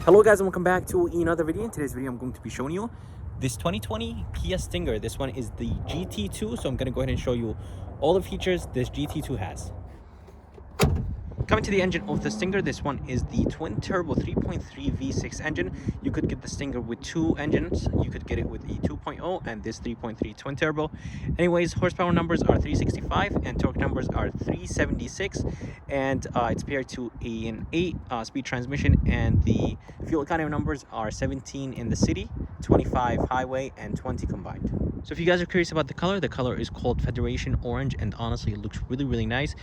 Hello guys and welcome back to another video. In today's video I'm going to be showing you this 2020 Kia Stinger. This one is the GT2, so I'm going to go ahead and show you all the features this GT2 has. Coming to the engine of the Stinger, this one is the twin turbo 3.3 V6 engine. You could get the Stinger with two engines. You could get it with a 2.0 and this 3.3 twin turbo. Anyways, horsepower numbers are 365 and torque numbers are 376, and it's paired to an 8-speed transmission, and the fuel economy numbers are 17 in the city, 25 highway, and 20 combined. So if you guys are curious about the color is called Federation Orange, and honestly it looks really nice.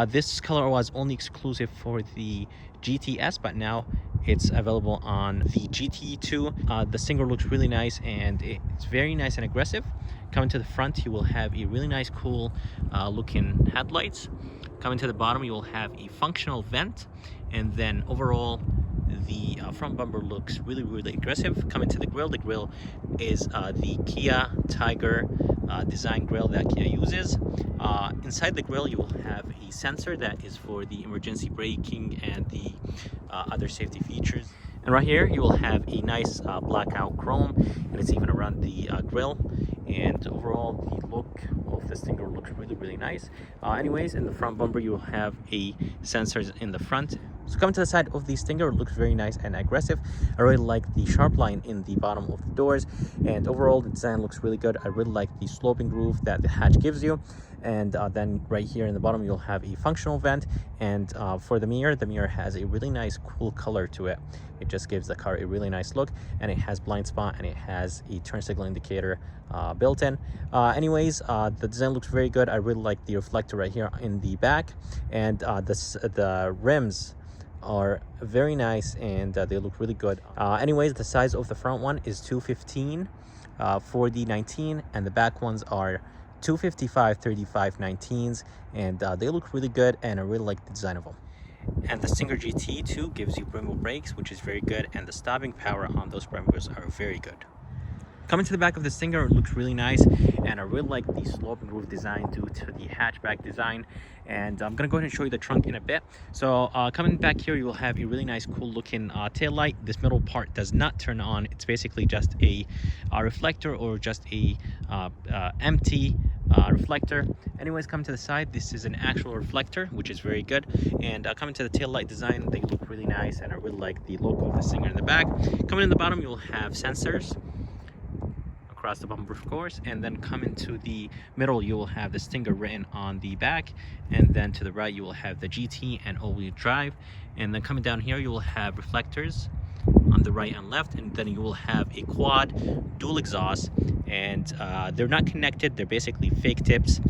This color was only exclusive for the GTS, but now it's available on the GT2. The Stinger looks really nice and it's very nice and aggressive. Coming to the front, you will have a really nice cool looking headlights. Coming to the bottom, you will have a functional vent, and then overall the front bumper looks really aggressive. Coming to the grill is the Kia Tiger design grill that Kia uses. Inside the grill you will have a sensor that is for the emergency braking and the other safety features. And right here you will have a nice blackout chrome, and it's even around the grill. And overall the look of the Stinger looks really nice. Anyways, in the front bumper you will have a sensors in the front. So coming to the side of the Stinger, it looks very nice and aggressive. I really like the sharp line in the bottom of the doors, and overall the design looks really good. I really like the sloping groove that the hatch gives you. And then right here in the bottom you'll have a functional vent, and for the mirror has a really nice cool color to it. It just gives the car a really nice look, and it has blind spot and it has a turn signal indicator built in. Anyways, the design looks very good. I really like the reflector right here in the back, and the rims are very nice, and they look really good. Anyways, the size of the front one is 215 for the 19, and the back ones are 255 35 19s, and they look really good, and I really like the design of them. And the Stinger GT2 gives you brembo brakes, which is very good, and the stopping power on those brembos are very good. Coming to the back of the Stinger, it looks really nice, and I really like the sloping roof design due to the hatchback design. And I'm gonna go ahead and show you the trunk in a bit. So coming back here, you will have a really nice cool looking tail light. This middle part does not turn on. It's basically just a reflector, or just a empty reflector. Anyways, coming to the side, this is an actual reflector, which is very good. And coming to the tail light design, they look really nice, and I really like the look of the Stinger in the back. Coming in the bottom, you will have sensors across the bumper, of course, and then coming to the middle you will have the Stinger written on the back, and then to the right you will have the GT and all-wheel drive. And then coming down here you will have reflectors on the right and left, and then you will have a quad dual exhaust, and they're not connected, they're basically fake tips,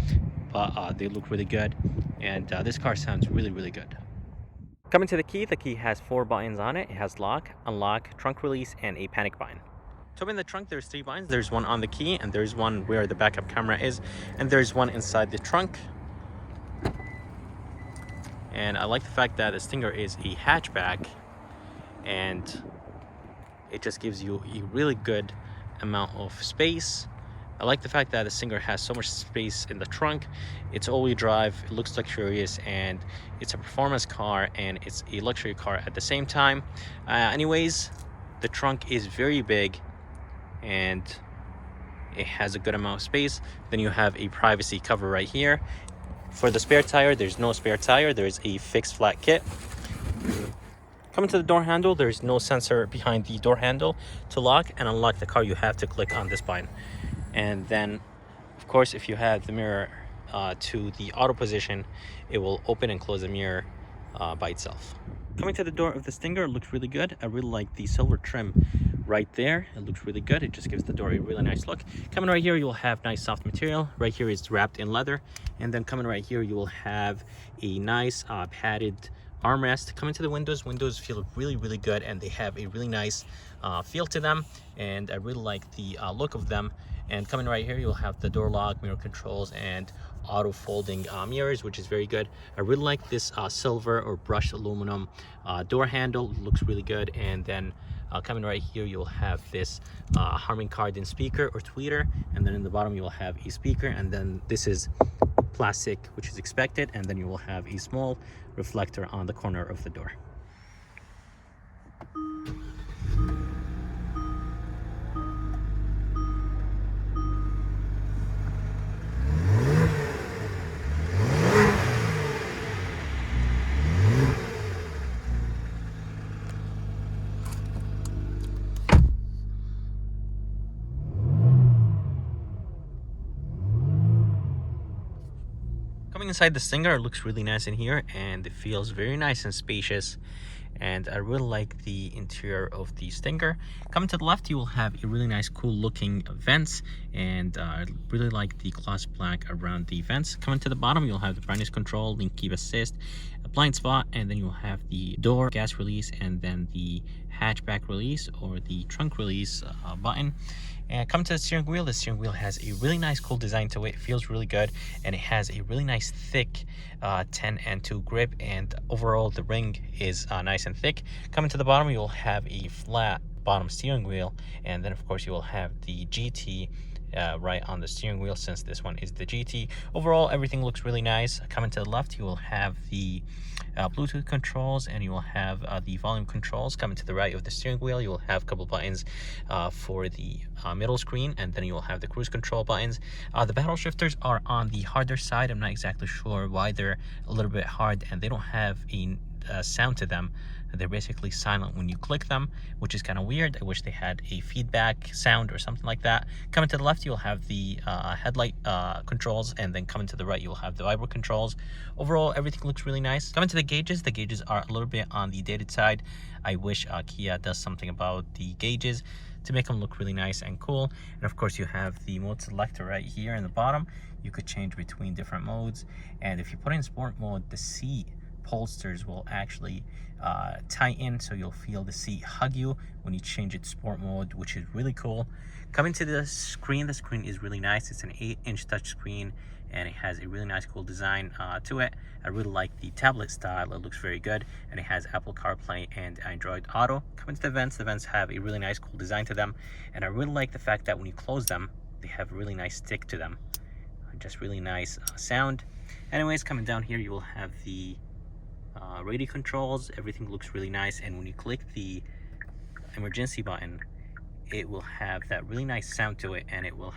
but they look really good, and this car sounds really good. Coming to the key has 4 buttons on it. It has lock, unlock, trunk release, and a panic button. So in the trunk there's 3 buttons. There's one on the key, and there's one where the backup camera is, and there's one inside the trunk. And I like the fact that the Stinger is a hatchback, and it just gives you a really good amount of space. I like the fact that the Stinger has so much space in the trunk. It's all-wheel drive, it looks luxurious, and it's a performance car and it's a luxury car at the same time. Anyways, the trunk is very big, and it has a good amount of space. Then you have a privacy cover right here. For the spare tire, there's no spare tire, there's a fixed flat kit. Coming to the door handle, there's no sensor behind the door handle. To lock and unlock the car, you have to click on this button. And then of course if you have the mirror to the auto position, it will open and close the mirror by itself. Coming to the door of the Stinger, it looks really good. I really like the silver trim right there. It looks really good. It just gives the door a really nice look. Coming right here, you'll have nice soft material. Right here is wrapped in leather. And then coming right here, you will have a nice padded armrest. Coming to the windows feel really good, and they have a really nice feel to them, and I really like the look of them. And coming right here, you'll have the door lock, mirror controls, and auto folding mirrors, which is very good. I really like this silver or brushed aluminum door handle. It looks really good. And then coming right here, you'll have this Harman Kardon speaker or tweeter, and then in the bottom you'll have a speaker, and then this is plastic, which is expected, and then you will have a small reflector on the corner of the door. Coming inside the Stinger, it looks really nice in here, and it feels very nice and spacious. And I really like the interior of the Stinger. Coming to the left, you will have a really nice, cool looking vents, and I really like the gloss black around the vents. Coming to the bottom, you'll have the brightness control, link keep assist, a blind spot, and then you'll have the door gas release, and then the hatchback release or the trunk release button. And come to the steering wheel has a really nice cool design to it. It feels really good, and it has a really nice thick 10 and 2 grip, and overall the ring is nice and thick. Coming to the bottom, you'll have a flat bottom steering wheel, and then of course you will have the GT right on the steering wheel, since this one is the GT. Overall, everything looks really nice. Coming to the left, you will have the Bluetooth controls, and you will have the volume controls. Coming to the right of the steering wheel, you will have a couple buttons for the middle screen, and then you will have the cruise control buttons. The paddle shifters are on the harder side. I'm not exactly sure why they're a little bit hard, and they don't have a sound to them. They're basically silent when you click them, which is kind of weird. I wish they had a feedback sound or something like that. Coming to the left, you'll have the headlight controls, and then coming to the right, you'll have the Vibro controls. Overall, everything looks really nice. Coming to the gauges are a little bit on the dated side. I wish Kia does something about the gauges to make them look really nice and cool. And of course, you have the mode selector right here in the bottom. You could change between different modes, and if you put in sport mode, the seat bolsters will actually tighten, so you'll feel the seat hug you when you change it to sport mode, which is really cool. Coming to the screen is really nice. It's an 8-inch touch screen, and it has a really nice cool design to it. I really like the tablet style. It looks very good, and it has Apple CarPlay and Android Auto. Coming to the vents have a really nice cool design to them, and I really like the fact that when you close them, they have a really nice stick to them. Just really nice sound. Anyways, coming down here, you will have the radio controls. Everything looks really nice, and when you click the emergency button, it will have that really nice sound to it, and it will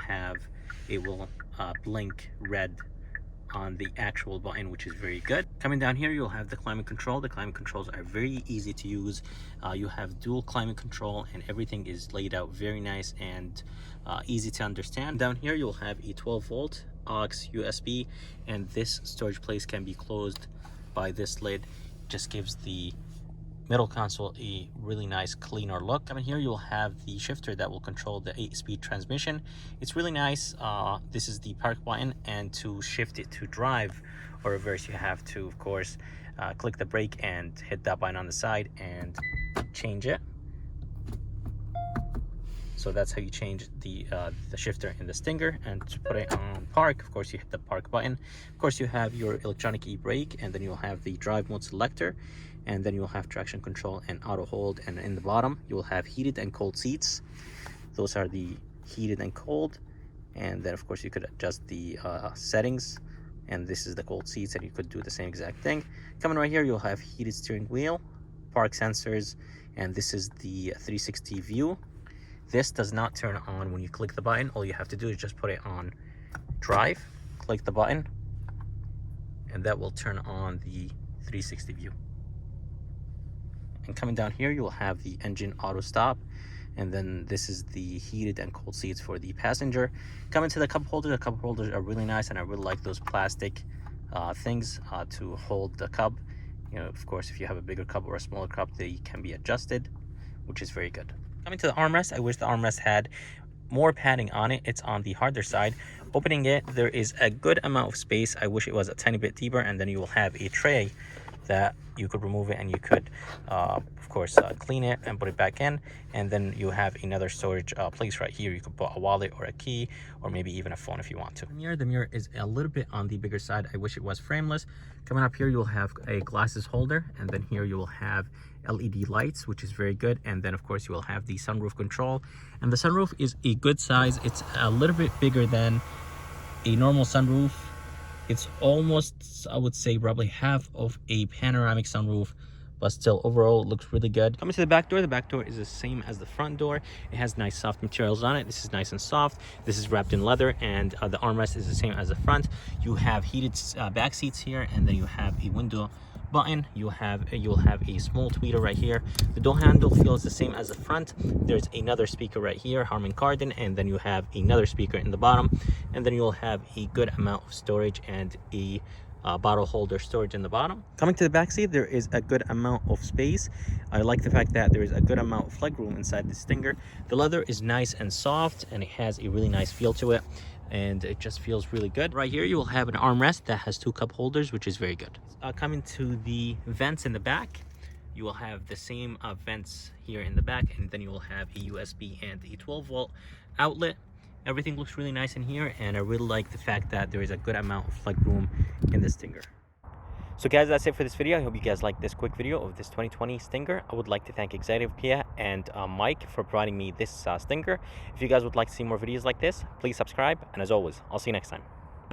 blink red on the actual button, which is very good. Coming down here, you'll have the climate control. The climate controls are very easy to use. You have dual climate control, and everything is laid out very nice and easy to understand. Down here, you'll have a 12-volt aux USB, and this storage place can be closed by this lid. Just gives the middle console a really nice cleaner look. Coming here, you'll have the shifter that will control the 8-speed transmission. It's really nice. This is the park button, and to shift it to drive or reverse, you have to, of course, click the brake and hit that button on the side and change it. So that's how you change the shifter in the Stinger. And to put it on park, of course, you hit the park button. Of course, you have your electronic e-brake, and then you'll have the drive mode selector, and then you'll have traction control and auto hold. And in the bottom, you will have heated and cold seats. Those are the heated and cold. And then, of course, you could adjust the settings. And this is the cold seats, and you could do the same exact thing. Coming right here, you'll have heated steering wheel, park sensors, and this is the 360 view. This does not turn on when you click the button. All you have to do is just put it on drive, click the button, and that will turn on the 360 view. And coming down here, you will have the engine auto stop, and then this is the heated and cold seats for the passenger. Coming to the cup holders, the cup holders are really nice, and I really like those plastic things to hold the cup. You know, of course, if you have a bigger cup or a smaller cup, they can be adjusted, which is very good. Coming to the armrest, I wish the armrest had more padding on it. It's on the harder side. Opening it, there is a good amount of space. I wish it was a tiny bit deeper, and then you will have a tray that you could remove it, and you could of course clean it and put it back in. And then you have another storage place right here. You could put a wallet or a key, or maybe even a phone if you want to. The mirror is a little bit on the bigger side. I wish it was frameless. Coming up here, you'll have a glasses holder, and then here you will have LED lights, which is very good. And then of course you will have the sunroof control, and the sunroof is a good size. It's a little bit bigger than a normal sunroof. It's almost, I would say, probably half of a panoramic sunroof, but still overall it looks really good. Coming to the back door is the same as the front door. It has nice soft materials on it. This is nice and soft. This is wrapped in leather, and the armrest is the same as the front. You have heated back seats here, and then you have a window button. You'll have a small tweeter right here. The door handle feels the same as the front. There's another speaker right here, Harman Kardon, and then you have another speaker in the bottom, and then you'll have a good amount of storage and a bottle holder storage in the bottom. Coming to the back seat, there is a good amount of space. I like the fact that there is a good amount of leg room inside the Stinger. The leather is nice and soft, and it has a really nice feel to it, and it just feels really good. Right here, you will have an armrest that has 2 cup holders, which is very good. Coming to the vents in the back, you will have the same vents here in the back, and then you will have a USB and a 12-volt outlet. Everything looks really nice in here, and I really like the fact that there is a good amount of leg room in the Stinger. So guys, that's it for this video. I hope you guys liked this quick video of this 2020 Stinger. I would like to thank Executive Kia and Mike for providing me this Stinger. If you guys would like to see more videos like this, please subscribe, and as always, I'll see you next time.